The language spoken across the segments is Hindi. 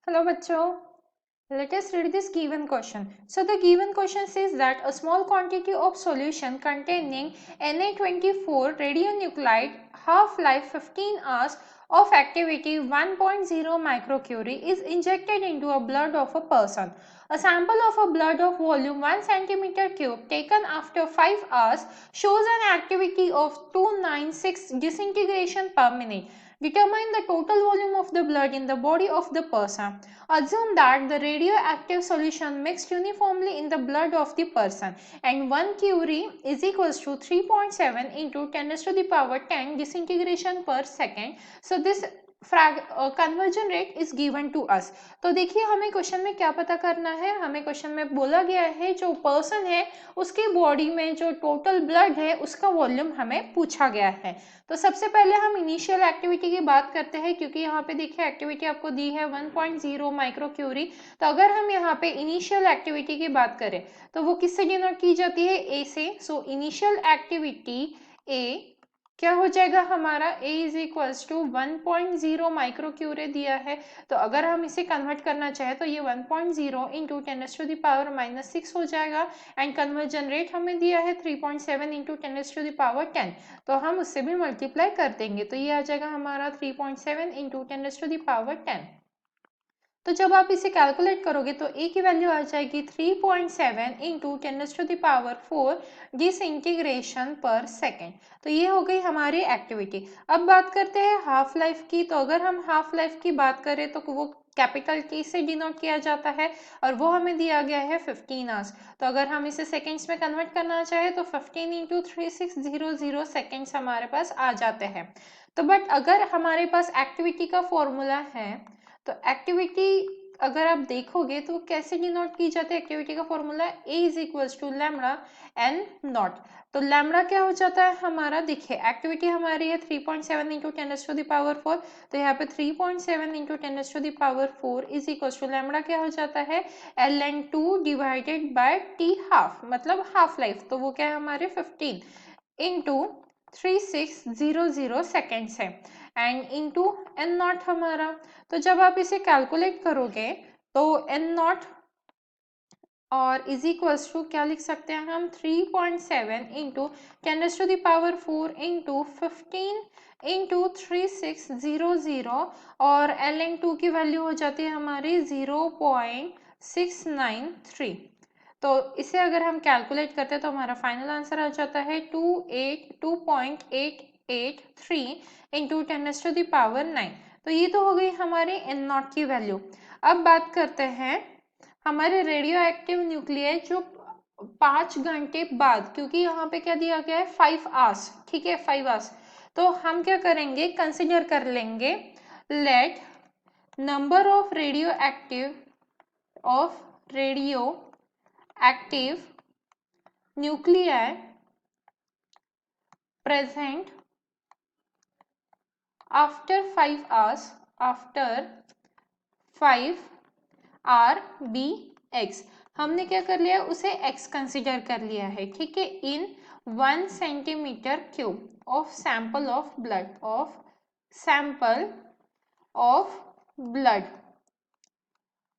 Hello, bachcho. Let us read this given question. So the given question says that a small quantity of solution containing Na24 radionuclide half-life 15 hours of activity 1.0 microcurie is injected into a blood of a person. A sample of a blood of volume 1 centimeter cube taken after 5 hours shows an activity of 296 disintegration per minute. Determine the total volume of the blood in the body of the person. Assume that the radioactive solution mixed uniformly in the blood of the person and 1 curie is equals to 3.7 into 10 raised to the power 10 disintegration per second. So this conversion rate is given to us. तो देखिए हमें क्वेश्चन में क्या पता करना है, हमें क्वेश्चन में बोला गया है जो पर्सन है उसकी बॉडी में जो टोटल ब्लड है उसका वॉल्यूम हमें पूछा गया है। तो सबसे पहले हम इनिशियल एक्टिविटी की बात करते हैं क्योंकि यहाँ पे देखिए एक्टिविटी आपको दी है 1.0 माइक्रोक्यूरी। तो अगर हम यहाँ पे इनिशियल एक्टिविटी की बात करें तो वो किससे डिनोट की जाती है, ए से। सो इनिशियल एक्टिविटी ए क्या हो जाएगा हमारा, A इज इक्वल्स टू 1.0 माइक्रोक्यूरे दिया है। तो अगर हम इसे कन्वर्ट करना चाहे तो ये 1.0 into 10 raise to the power -6 हो जाएगा एंड कन्वर्जन रेट हमें दिया है 3.7 into 10 raise to the power 10। तो हम उससे भी मल्टीप्लाई कर देंगे तो ये आ जाएगा हमारा 3.7 into 10 raise to the power 10। तो जब आप इसे कैलकुलेट करोगे तो ए की वैल्यू आ जाएगी 3.7 into 10 raise to the power 4 disintegration per second. तो ये हो गई हमारी एक्टिविटी। अब बात करते हैं हाफ लाइफ की। तो अगर हम हाफ लाइफ की बात करें तो वो कैपिटल टी से डिनोट किया जाता है और वो हमें दिया गया है 15 आवर्स। तो अगर हम इसे सेकेंड्स में कन्वर्ट करना चाहे तो 15 इंटू 3600 सेकेंड्स हमारे पास आ जाते हैं। तो बट अगर हमारे पास एक्टिविटी का फॉर्मूला है तो एक्टिविटी अगर आप देखोगे तो कैसे डिनोट की जाती है, एक्टिविटी का formula A is equals to lambda N naught. तो लैम्बडा क्या हो जाता है हमारा, देखिए एक्टिविटी हमारी है 3.7 into 10 raise to the power 4। तो यहाँ पे 3.7 into 10 raise to the power 4 is equals to lambda क्या हो जाता है ln2 divided by T half, मतलब हाफ लाइफ। तो वो क्या है हमारे 15 इंटू 3600 सेकेंड्स है एंड इंटू एन नॉट हमारा। तो जब आप इसे कैलकुलेट करोगे तो एन नॉट और इज इक्वल्स टू क्या लिख सकते हैं हम 3.7 into 10 raise to the power 4 into 15 into 3600 और ln2 की वैल्यू हो जाती है हमारी 0.693। तो इसे अगर हम कैलकुलेट करते हैं तो हमारा फाइनल आंसर आ जाता है 2.883 into 10 raise to the power 9। तो ये तो हो गई हमारी एन नॉट की वैल्यू। अब बात करते हैं हमारे रेडियो एक्टिव न्यूक्लियाई जो 5 घंटे बाद, क्योंकि यहाँ पे क्या दिया गया है 5 आवर्स, ठीक है 5 आवर्स। तो हम क्या करेंगे, कंसिडर कर लेंगे let number of radio active nuclei present after 5 hours RBX। हमने क्या कर लिया, उसे x कंसिडर कर लिया है, ठीक है। इन 1 centimetre cube of sample of blood.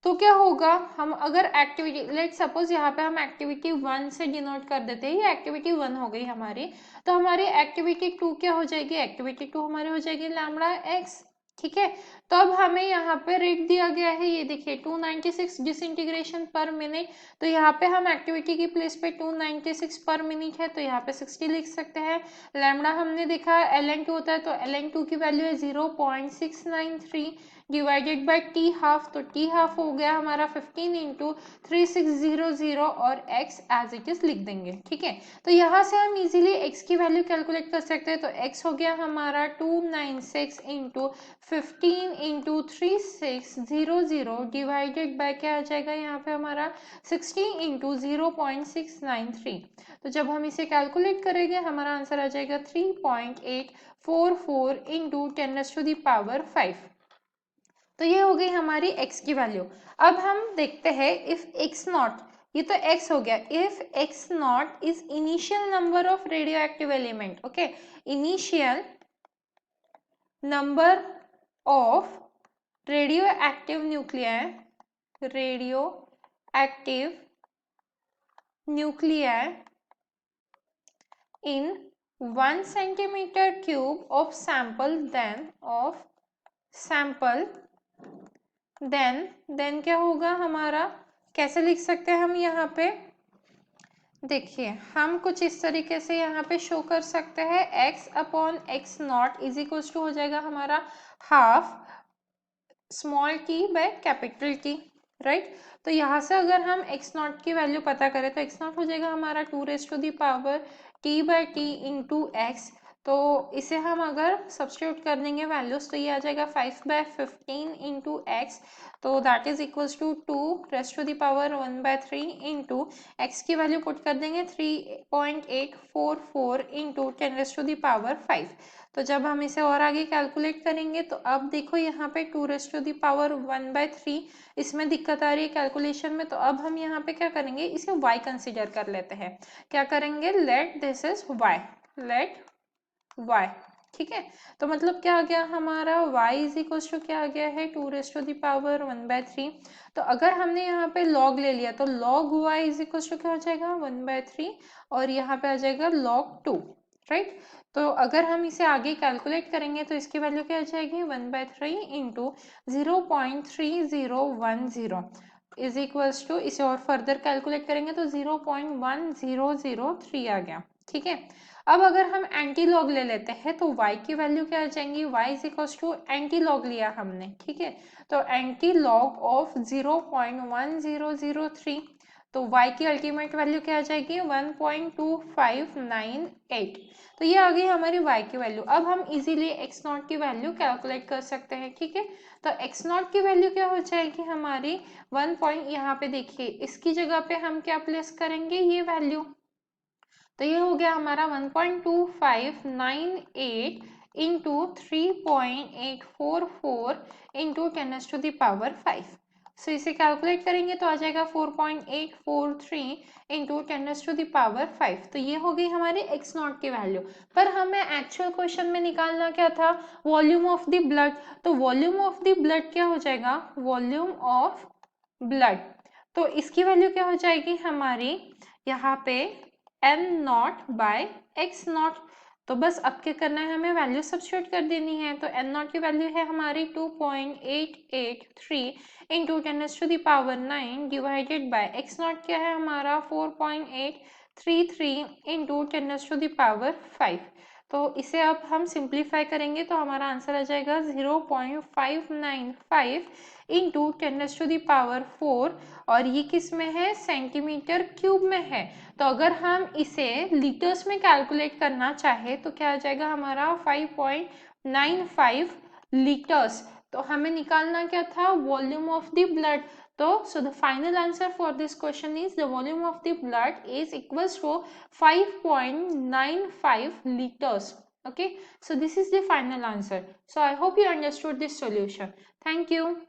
तो क्या होगा, हम अगर एक्टिविटी लेट सपोज यहाँ पे हम एक्टिविटी 1 से डिनोट कर देते हैं, ये एक्टिविटी 1 हो गई हमारी। तो हमारी एक्टिविटी 2 क्या हो जाएगी, एक्टिविटी 2 हमारी हो जाएगी लैम्बडा एक्स, ठीक है। तो अब हमें यहाँ पे रेट दिया गया है, ये देखिए 296 डिसइंटीग्रेशन पर मिनट। तो यहाँ पे हम एक्टिविटी की प्लेस पे 296 पर मिनट है तो यहाँ पे 60 लिख सकते हैं। लैम्बडा हमने देखा ln2 होता है तो ln2 की वैल्यू है 0.693 डिवाइडेड बाय टी हाफ। तो टी हाफ हो गया हमारा 15 इंटू 3600 और x एज इट इज लिख देंगे, ठीक है। तो यहाँ से हम इजीली x की वैल्यू कैलकुलेट कर सकते हैं। तो x हो गया हमारा 296 इंटू 15 इंटू 3600 डिवाइडेड बाय क्या आ जाएगा यहाँ पे हमारा 60 इंटू 0.693। तो जब हम इसे कैलकुलेट करेंगे हमारा आंसर आ जाएगा 3.844 into 10 raise to the power 5। तो ये हो गई हमारी x की वैल्यू। अब हम देखते हैं इफ x नॉट, ये तो x हो गया, if x not is initial number of radio active element, okay, initial number of radioactive nuclei in 1 centimeter cube of sample then क्या होगा हमारा, कैसे लिख सकते हैं हम यहाँ पे, देखिए हम कुछ इस तरीके से यहाँ पे शो कर सकते हैं, x upon x naught is equal to हो जाएगा हमारा half small t by capital t, right. तो यहाँ से अगर हम एक्स नॉट की वैल्यू पता करें तो एक्स नॉट हो जाएगा हमारा 2 T by T into x. तो इसे हम अगर सब्स्टिट्यूट कर देंगे वैल्यूज तो ये आ जाएगा 5/15 इंटू एक्स, तो that is equals to 2 1/3 into x की वैल्यू पुट कर देंगे 3.844 इंटू 10⁵ तो जब हम इसे और आगे कैलकुलेट करेंगे तो अब देखो यहाँ पे 2⁻1/3 इसमें दिक्कत आ रही है कैलकुलेशन में, तो अब हम यहाँ पे क्या करेंगे, इसे y कंसीडर कर लेते हैं। क्या करेंगे, let this is y, let y, ठीक है। तो मतलब क्या आ गया हमारा y इज इक्वल टू क्या आ गया है 2⁻1/3। तो अगर हमने यहाँ पे log ले लिया तो log y is equal to क्या हो जाएगा 1/3 और यहाँ पे आ जाएगा log 2, राइट। तो अगर हम इसे आगे कैलकुलेट करेंगे तो इसकी वैल्यू क्या आ जाएगी 1/3 इंटू 0.3010 इज इक्वल्स टू, इसे और फर्दर कैलकुलेट करेंगे तो 0.1003 आ गया, ठीक है। अब अगर हम एंटी लॉग ले लेते हैं तो y की वैल्यू क्या आ जाएंगी, y is equals to anti log लिया हमने, ठीक है। तो एंटी लॉग ऑफ 0.1003 तो y की अल्टीमेट वैल्यू क्या आ जाएगी 1.2598। तो ये आ गई हमारी y की वैल्यू। अब हम इजीली x नॉट की वैल्यू कैलकुलेट कर सकते हैं, ठीक है। तो x नॉट की वैल्यू क्या हो जाएगी हमारी 1 पॉइंट, यहाँ पे देखिए इसकी जगह पे हम क्या प्लेस करेंगे, ये वैल्यू, तो ये हो गया हमारा 1.2598 इंटू 3.844 इंटू 10⁵. सो इसे कैलकुलेट करेंगे तो आ जाएगा 4.843 इंटू 10⁵. तो ये हो गई हमारी एक्स नॉट की वैल्यू। पर हमें एक्चुअल क्वेश्चन में निकालना क्या था, वॉल्यूम ऑफ द ब्लड। तो वॉल्यूम ऑफ द ब्लड क्या हो जाएगा, वॉल्यूम ऑफ ब्लड, तो इसकी वैल्यू क्या हो जाएगी हमारी यहाँ पे m naught by x naught. तो बस अब क्या करना है, हमें वैल्यू सब्स्टिट्यूट कर देनी है। तो m नॉट की वैल्यू है हमारी 2.883 into 10⁹ divided by x not क्या है हमारा 4.833 इंटू 10⁵. तो इसे अब हम सिंप्लीफाई करेंगे तो हमारा आंसर आ जाएगा 0.595 इंटू 10⁴ और ये किस में है, सेंटीमीटर क्यूब में है। तो अगर हम इसे लीटर्स में कैलकुलेट करना चाहे तो क्या आ जाएगा हमारा 5.95 लीटर्स। तो हमें निकालना क्या था, volume of the blood. So the final answer for this question is the volume of the blood is equals to 5.95 liters. Okay, so this is the final answer. So I hope you understood this solution. Thank you.